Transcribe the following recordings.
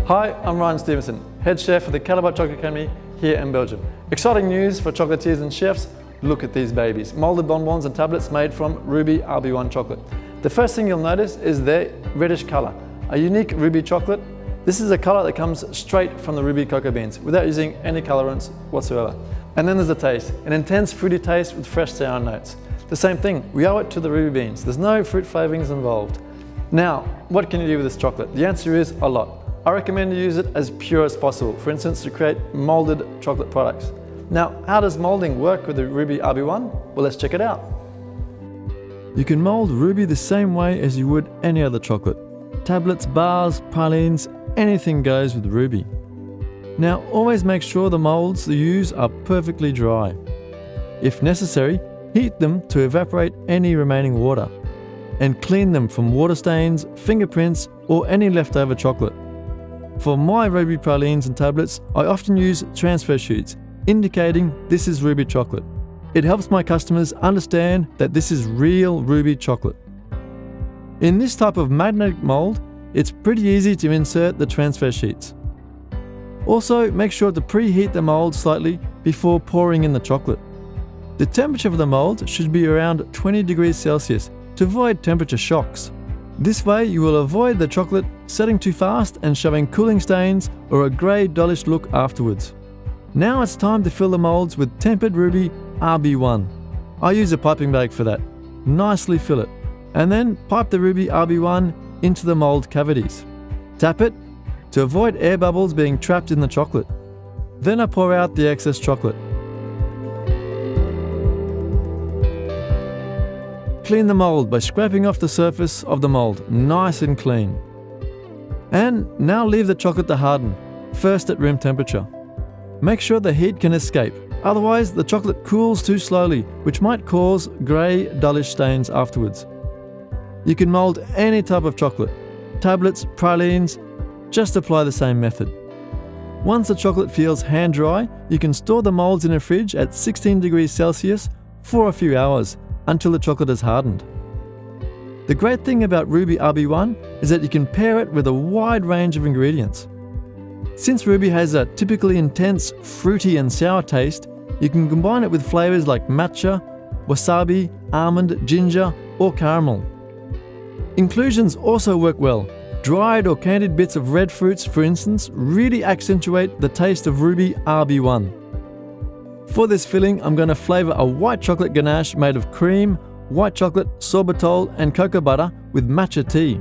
Hi, I'm Ryan Stevenson, head chef at the Callebaut Chocolate Academy here in Belgium. Exciting news for chocolatiers and chefs. Look at these babies, molded bonbons and tablets made from Ruby RB1 chocolate. The first thing you'll notice is their reddish color, a unique ruby chocolate. This is a color that comes straight from the ruby cocoa beans without using any colorants whatsoever. And then there's the taste, an intense fruity taste with fresh sour notes. The same thing, we owe it to the ruby beans. There's no fruit flavorings involved. Now, what can you do with this chocolate? The answer is a lot. I recommend you use it as pure as possible, for instance to create molded chocolate products. Now, how does molding work with the Ruby RB1? Well, let's check it out. You can mold Ruby the same way as you would any other chocolate. Tablets, bars, pralines, anything goes with Ruby. Now, always make sure the molds you use are perfectly dry. If necessary, heat them to evaporate any remaining water and clean them from water stains, fingerprints, or any leftover chocolate. For my Ruby pralines and tablets, I often use transfer sheets, indicating this is Ruby chocolate. It helps my customers understand that this is real Ruby chocolate. In this type of magnetic mold, it's pretty easy to insert the transfer sheets. Also, make sure to preheat the mold slightly before pouring in the chocolate. The temperature of the mold should be around 20 degrees Celsius to avoid temperature shocks. This way you will avoid the chocolate setting too fast and showing cooling stains or a grey dullish look afterwards. Now it's time to fill the molds with tempered Ruby RB1. I use a piping bag for that. Nicely fill it, and then pipe the Ruby RB1 into the mold cavities. Tap it to avoid air bubbles being trapped in the chocolate. Then I pour out the excess chocolate. Clean the mold by scraping off the surface of the mold, nice and clean. And now leave the chocolate to harden, first at room temperature. Make sure the heat can escape, otherwise the chocolate cools too slowly, which might cause grey, dullish stains afterwards. You can mold any type of chocolate, tablets, pralines, just apply the same method. Once the chocolate feels hand dry, you can store the molds in a fridge at 16 degrees Celsius for a few hours, until the chocolate is hardened. The great thing about Ruby RB1 is that you can pair it with a wide range of ingredients. Since Ruby has a typically intense, fruity and sour taste, you can combine it with flavors like matcha, wasabi, almond, ginger, or caramel. Inclusions also work well. Dried or candied bits of red fruits, for instance, really accentuate the taste of Ruby RB1. For this filling, I'm going to flavor a white chocolate ganache made of cream, white chocolate, sorbitol, and cocoa butter with matcha tea.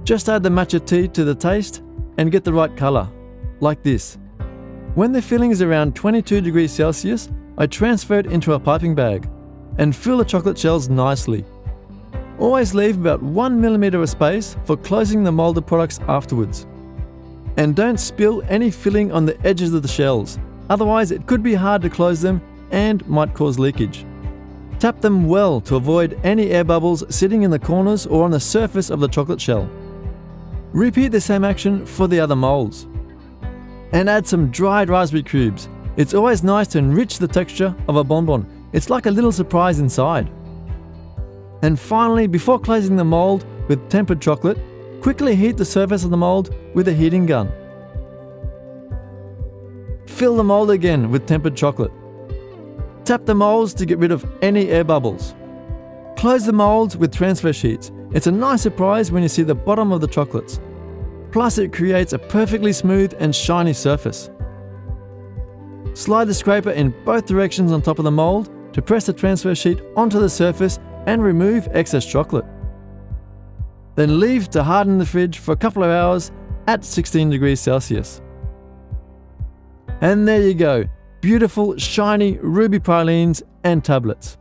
Just add the matcha tea to the taste and get the right color, like this. When the filling is around 22 degrees Celsius, I transfer it into a piping bag and fill the chocolate shells nicely. Always leave about 1 millimeter of space for closing the molded products afterwards. And don't spill any filling on the edges of the shells. Otherwise, it could be hard to close them and might cause leakage. Tap them well to avoid any air bubbles sitting in the corners or on the surface of the chocolate shell. Repeat the same action for the other molds. And add some dried raspberry cubes. It's always nice to enrich the texture of a bonbon. It's like a little surprise inside. And finally, before closing the mold with tempered chocolate, quickly heat the surface of the mold with a heating gun. Fill the mold again with tempered chocolate. Tap the molds to get rid of any air bubbles. Close the molds with transfer sheets. It's a nice surprise when you see the bottom of the chocolates. Plus, it creates a perfectly smooth and shiny surface. Slide the scraper in both directions on top of the mold to press the transfer sheet onto the surface and remove excess chocolate. Then leave to harden in the fridge for a couple of hours at 16 degrees Celsius. And there you go, beautiful, shiny Ruby pralines and tablets.